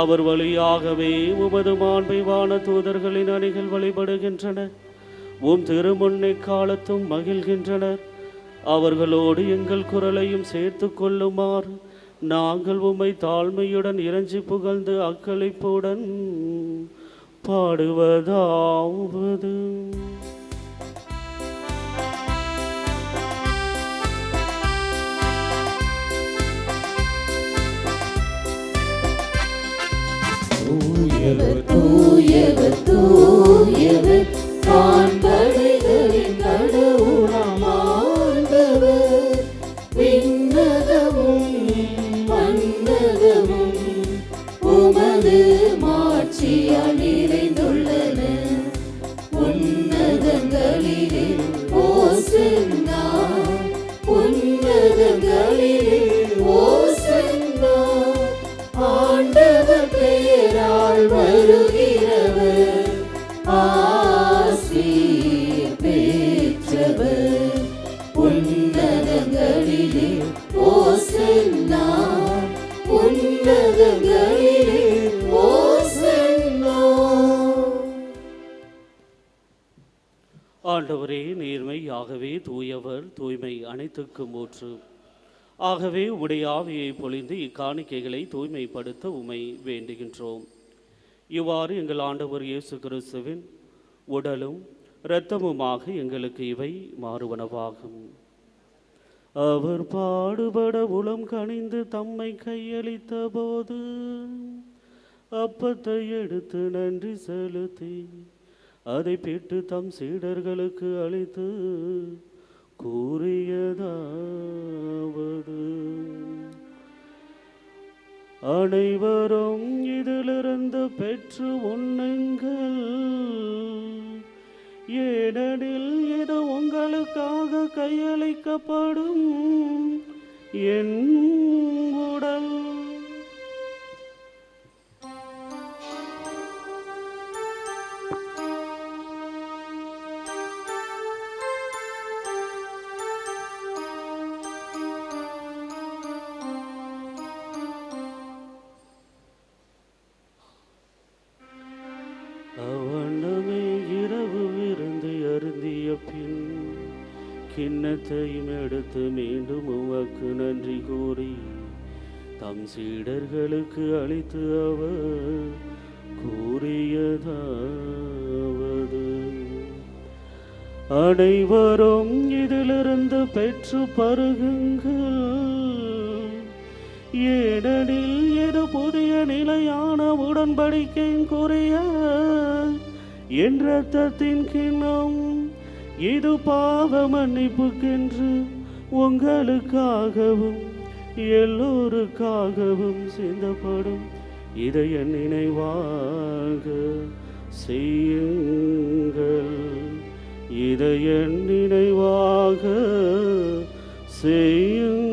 அவர் வழியாகவே உமது மாண்பை வான தூதர்களின் அணிகள் வழிபடுகின்றன. உம் திருமுன்னை காலத்தும் மகிழ்கின்றனர். அவர்களோடு எங்கள் குரலையும் சேர்த்து கொள்ளுமாறு நாங்கள் உம்மை தாழ்மையுடன் இறைஞ்சி புகழ்ந்து அக்களிப்புடன் பாடுவதாவது. தூயவர் தூயவர் தூயவர் வான்படைகளின் கடவுளாம் ஆண்டவர். விண்ணகமும் மண்ணகமும் உமது மாட்சியால் நிறைந்துள்ளன. உன்னதங்களிலே ஓசன்னா, உன்னதங்களிலே ஓசன்னா. ஆண்டவர் பெயரால் வருகிறவர் ஆசீர் பெற்றவர். உன்னதங்களிலே ஓசன்னா, உன்னதங்களிலே ஓசன்னா. ஆண்டவரே, நேர்மையாகவே தூயவர், தூய்மை அனைத்துக்கும் ஊற்று. ஆகவே உம்முடைய ஆவியை பொழிந்து இக்காணிக்கைகளை தூய்மைப்படுத்த உம்மை வேண்டுகின்றோம். இவ்வாறு எங்கள் ஆண்டவர் இயேசு கிறிஸ்துவின் உடலும் இரத்தமுமாக எங்களுக்கு இவை மாறுவனவாகும். அவர் பாடுபட உளம் கனிந்து தம்மை கையளித்த போது அப்பத்தை எடுத்து நன்றி செலுத்தி அதை பெற்று தம் சீடர்களுக்கு அளித்து கூறியதாவது: அனைவரும் இதிலிருந்து பெற்று உண்ணுங்கள், ஏனெனில் இது உங்களுக்காக கையளிக்கப்படும் என் உடல். அவ்வண்ணமே இரவு விருந்தை அருந்திய பின் கிண்ணத்தையும் எடுத்து மீண்டும் உமக்கு நன்றி கூறி தம் சீடர்களுக்கு அளித்து அவர் கூறியதாவது: அனைவரும் இதிலிருந்து பெற்று பருகுங்கள், ஏனெனில் இது புதிய நிலையான உடன்படிக்கையின் கூறிய என் இரத்தத்தின் கிண்ணம். இது பாவ மன்னிப்புக்கென்று உங்களுக்காகவும் எல்லோருக்காகவும் சிந்தப்படும். இதை என் நினைவாக செய்யுங்கள், இதை என் நினைவாக செய்யுங்கள்.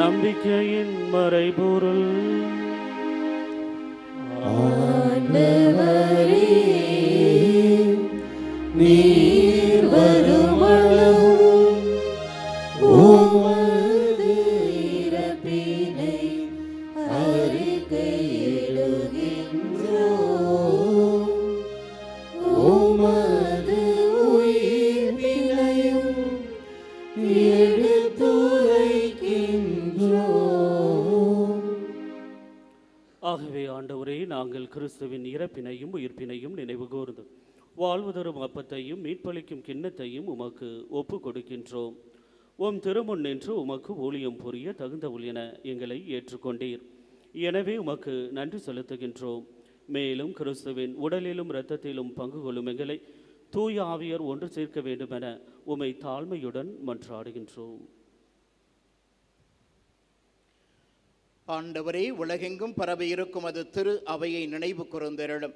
நம்பிக்கையின் மறைபொருள். ஆண்டவரே, நீர் வருமளவும் உமது இறப்பினை அறிக்கையிடுகின்றோம். உமது உயிர்ப்பினையும் எடுத்துரைக்கின்றோம். ஆகவே ஆண்டவரே, நாங்கள் கிறிஸ்துவின் இறப்பினையும் உயிர்ப்பினையும் நினைவு கூர்ந்து வாழ்வு தரும் அப்பத்தையும் மீட்பளிக்கும் கிண்ணத்தையும் உமக்கு ஒப்பு கொடுக்கின்றோம். உம் திருமுன் நின்று உமக்கு ஊழியம் புரிய தகுந்தவுள் என எங்களை ஏற்றுக்கொண்டீர். எனவே உமக்கு நன்றி செலுத்துகின்றோம். மேலும் கிறிஸ்துவின் உடலிலும் இரத்தத்திலும் பங்கு கொள்ளும் எங்களை தூய ஆவியர் ஒன்று சேர்க்க வேண்டுமென உம்மை தாழ்மையுடன் மன்றாடுகின்றோம். ஆண்டவரே, உலகெங்கும் பரவி இருக்கும் அது திரு அவையை நினைவு கூர்ந்தருளும்.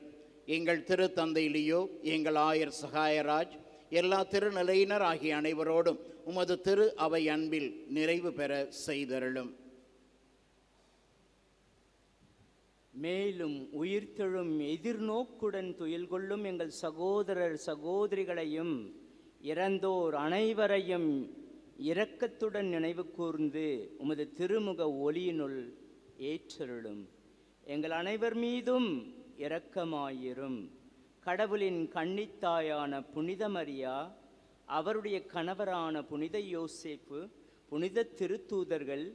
எங்கள் திரு தந்தை லியோ, எங்கள் ஆயர் சகாயராஜ், எல்லா திருநிலையினர் ஆகிய அனைவரோடும் உமது திரு அவை அன்பில் நிறைவு பெற செய்தருளும். மேலும் உயிர்த்தெழும் எதிர்நோக்குடன் துயில் கொள்ளும் எங்கள் சகோதரர் சகோதரிகளையும் இறந்தோர் அனைவரையும் இரக்கத்துடன் நினைவு கூர்ந்து உமது திருமுக ஒளியினுள் ஏற்றருளும். எங்கள் அனைவர் மீதும் இரக்கமாயிரும். கடவுளின் கன்னித்தாயான புனித மரியா, அவருடைய கணவரான புனித யோசேப்பு, புனித திருத்தூதர்கள்,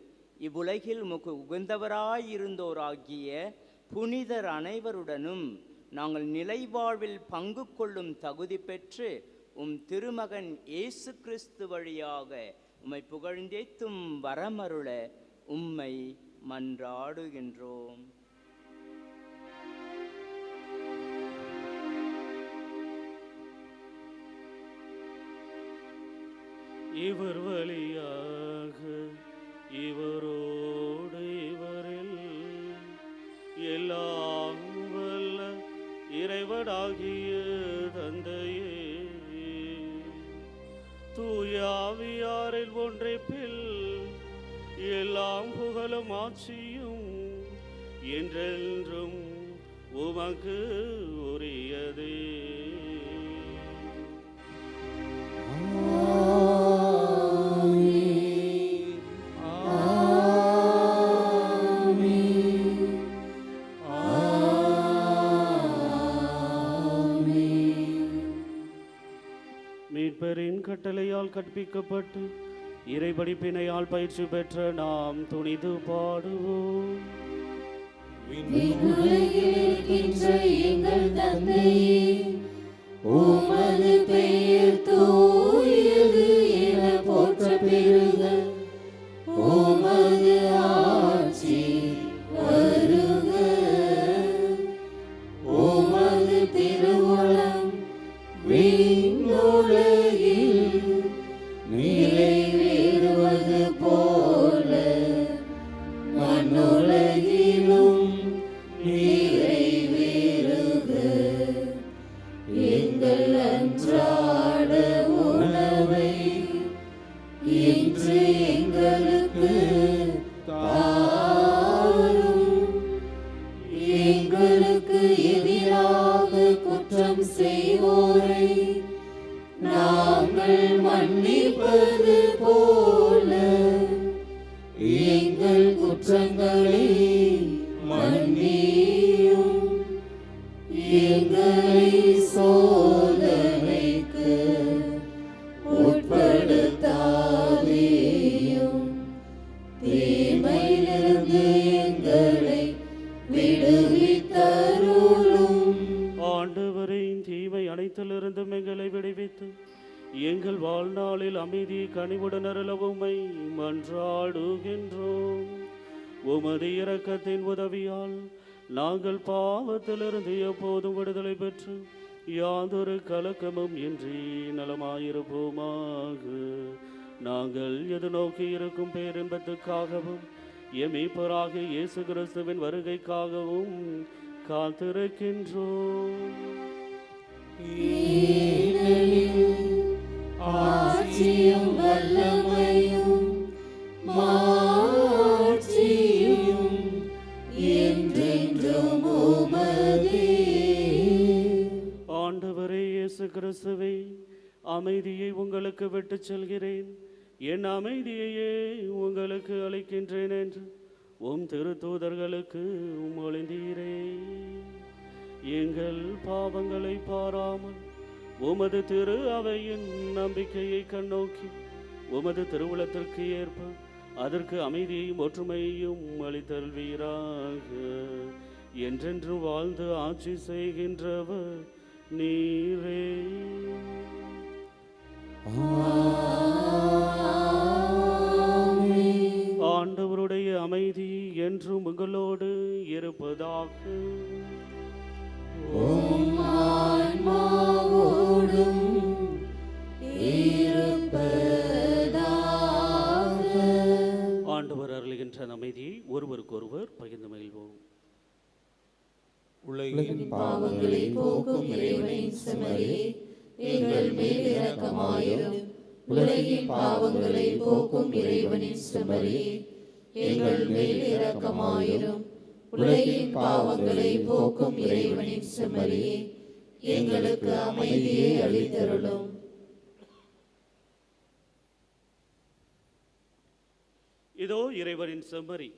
இவ்வுலகில் உமக்கு உகந்தவராயிருந்தோராகிய புனிதர் அனைவருடனும் நாங்கள் நிலைவாழ்வில் பங்கு கொள்ளும் தகுதி பெற்று உம் திருமகன் இயேசு கிறிஸ்து வழியாக உம்மை புகழ்ந்தேத்தும் வரமருள உம்மை மன்றாடுகின்றோம். இவர் வழியாக இவரோடு இவரில் எல்லாம் வல்ல இறைவனாகிய தந்தையே, தூய ஆவியாரில் ஒன்றைப்பில் எல்லாம் புகழும் ஆட்சியும் என்றென்றும் உமக்கு உரியதே. மீட்பரின் கட்டளையால் கற்பிக்கப்பட்டு இறைபடிப்பினையால் பயிற்சி பெற்ற நாம் துணிந்து பாடுவோம். விண்ணுலகில் இருக்கின்ற எங்கள் தந்தையே, உமது பெயர் தூயது என போற்ற பெறுக. உமது ஆட்சி வருக. உமது திருவுளம் விண்ணுலகில் நிறைவேறுவது போல மண்ணுலகிலும் நிறைவேறுக. எங்கள் அன்றாட உணவை இன்று எங்களுக்கு தாரும். எங்களுக்கு எதிராக குற்றம் செய்வோரை நாங்கள் மன்னிப்பது போல எங்கள் குற்றங்களை மன்னியும். எங்களை சோதனைக்கு உட்படுத்தாதேயும், தீமையிலிருந்து எங்களை விடுவித்தருளும். ஆண்டவரின் தீமை அனைத்திலிருந்தும் எங்களை விடுவித்து எங்கள் வாழ்நாளில் அமைதியை கனிவுடன் அருள உம்மை மன்றாடுகின்றோம். உமது இரக்கத்தின் உதவியால் நாங்கள் பாவத்திலிருந்து எப்போதும் விடுதலை பெற்று யாதொரு கலக்கமும் இன்றி நலமாயிருப்போமாக. நாங்கள் எதிர்நோக்கி இருக்கும் பேரின்பத்துக்காகவும் எமீப்பராக இயேசு கிறிஸ்துவின் வருகைக்காகவும் காத்திருக்கின்றோம். ஆட்சியும் வல்லமையும் மாட்சியும் என்றென்றும் உமதே. ஆண்டவரே இயேசு கிறிஸ்துவே, அமைதியை உங்களுக்கு விட்டுச் செல்கிறேன், என் அமைதியையே உங்களுக்கு அளிக்கின்றேன் என்று உம் திருத்தூதர்களுக்கு மொழிந்தீரே. எங்கள் பாவங்களை பாராமல் உமது திரு அவையின் நம்பிக்கையை கண்ணோக்கி உமது திருவுளத்திற்கு ஏற்ப அதற்கு அமைதியையும் ஒற்றுமையையும் அளித்தல்வீராக. என்றென்று வாழ்ந்து ஆட்சி செய்கின்றவர் நீரே. ஆண்டவருடைய அமைதி என்றும் உங்களோடு இருப்பதாக. ஆன்மாவோடும் ஆண்டவர் அருளுகின்ற அமைதியை ஒருவருக்கொருவர் பகிர்ந்து மகிழ்வோம். உலகின் பாவங்களை போக்கும் இறைவனின் செம்மறியே, எங்கள் மேல் இரக்கமாயிரும். உலகின் பாவங்களை போக்கும் இறைவனின் செம்மறியே, எங்கள் மேல் இரக்கமாயிரும். உலகின் பாவங்களை போக்கும் இறைவனின் செம்மறியே, எங்களுக்கு அமைதியை அளித்தருளும். இதோ இறைவனின் செம்மறி,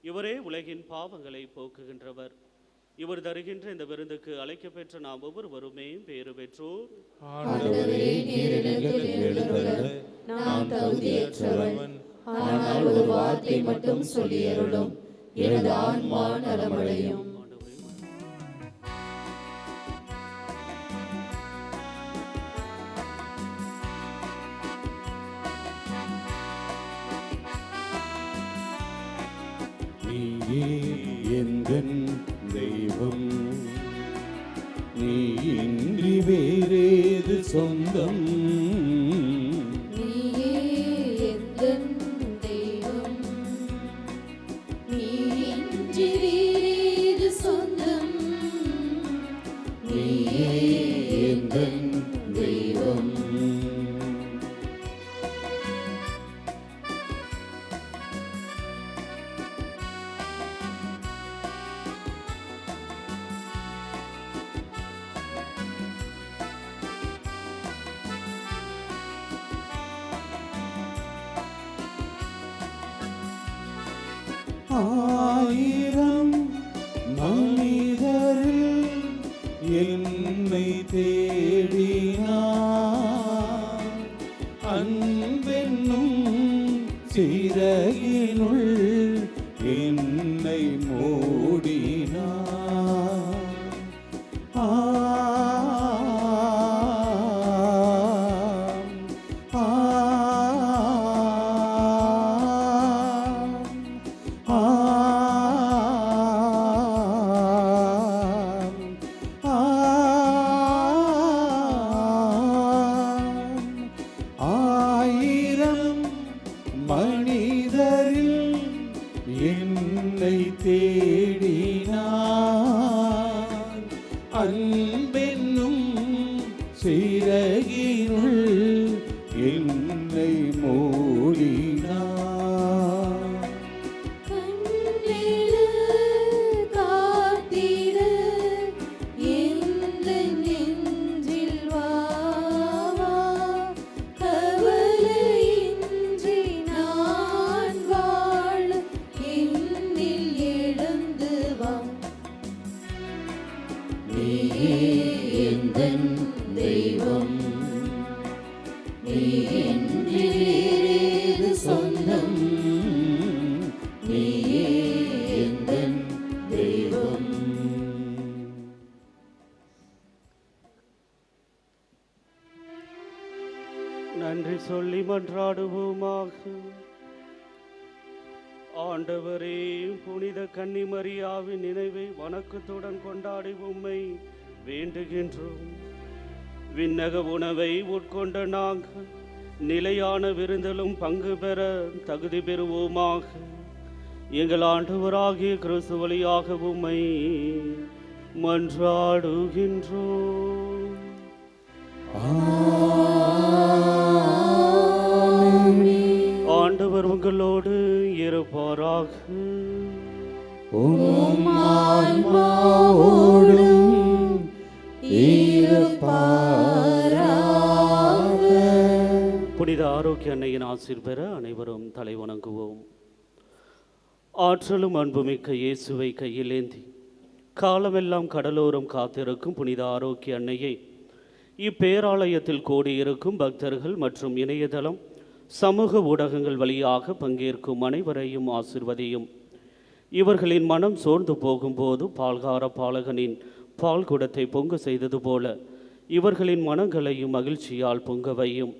இவரே உலகின் பாவங்களை போக்குகின்றவர். இவர் தருகின்ற இந்த விருந்துக்கு அழைக்க பெற்ற நாம் ஒவ்வொருவருமே பேறு பெற்றோர். ஆண்டவரே, நீர் என்னிடத்தில் எழுந்தருள நான் தகுதியற்றவன். ஆனால் ஒரு வார்த்தை மட்டும் சொல்லியருளும், எனது ஆன்மா நலமடையும். நீயே எந்தன் தெய்வம், நீ இன்றி வேறேது சொந்தம். நீயே எந்தன் தெய்வம், நீ இன்றி வேறேது சொந்தம். நீயே எந்தன் தெய்வம். ஆயிரம் மனிதரில் என்னை தேடினார், அன்பென்னும் சிறகினுள் என்னை மூடினார். ஆயிரம் மனிதரில் என்னை தேடினார், அன்பென்னும் சிறகினுள் என்னை மூடினார். கண்ணில் காத்திட எந்த நெஞ்சில் வா வா, கவலையின்றி நான் வாழ என்னில் எழுந்து வா. நீயே எந்தன் தெய்வம், நீ இன்றி வேறேது சொந்தம். நீயே எந்தன் தெய்வம். நன்றி சொல்லி மன்றாடுவோமாக. ஆண்டவரே, புனித கன்னிமரியாவின் நினைவை வணக்கத்துடன் கொண்டாடி உம்மை வேண்டுகின்றோம். விண்ணக உணவை உட்கொண்ட நாங்கள் நிலையான விருந்திலும் பங்கு பெற தகுதி பெறுவோமாக. எங்கள் ஆண்டவராகிய கிறிஸ்து வழியாக உம்மை மன்றாடுகின்றோம். ஆண்டவர் உங்களோடு இருப்பாராக. உம் ஆன்மாவோடும் இருப்பாராக. புனித ஆரோக்கிய அன்னையின் ஆசீர் பெற அனைவரும் தலை வணங்குவோம். ஆற்றலும் அன்புமிக்க இயேசுவை கையிலேந்தி காலமெல்லாம் கடலோரம் காத்திருக்கும் புனித ஆரோக்கிய அன்னையை இப்பேராலயத்தில் கூடியிருக்கும் பக்தர்கள் மற்றும் இணையதளம் சமூக ஊடகங்கள் வழியாக பங்கேற்கும் அனைவரையும் ஆசிர்வதியும். இவர்களின் மனம் சோர்ந்து போகும்போது பால்கார பாலகனின் பால் குடத்தை பொங்க செய்தது போல இவர்களின் மனங்களையும் மகிழ்ச்சியால் பொங்க வையும்.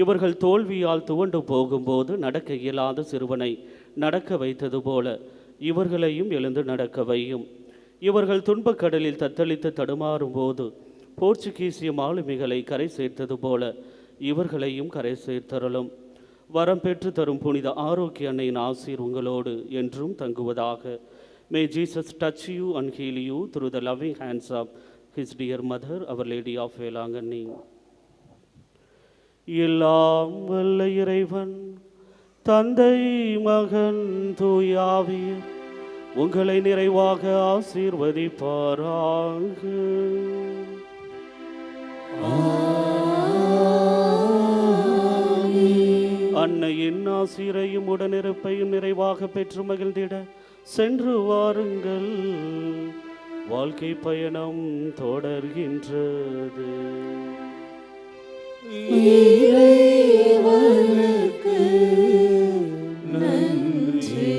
இவர்கள் தோல்வியால் துவண்டு போகும்போது நடக்க இயலாத சிறுவனை நடக்க வைத்தது போல இவர்களையும் எழுந்து நடக்க வையும். இவர்கள் துன்பக்கடலில் தத்தளித்து தடுமாறும் போது போர்ச்சுகீசிய மாலுமிகளை கரை சேர்த்தது போல இவர்களையும் கரை சேர்த்தருளும். வரம் பெற்று தரும் புனித ஆரோக்கிய அன்னையின் ஆசீர் உங்களோடு என்றும் தங்குவதாக. May Jesus touch you and heal you through the loving hands of His dear mother, Our Lady of Velanganni. எல்லாம் வல்ல இறைவன் தந்தை மகன் தூயாவியர் உங்களை நிறைவாக ஆசீர்வதிப்பாராக. அன்னையின் ஆசீரையும் உடனிருப்பையும் நிறைவாக பெற்று மகிழ்ந்திட சென்று வாருங்கள். வாழ்க்கை பயணம் தொடர்கின்றது. இறைவனுக்கு நன்றி.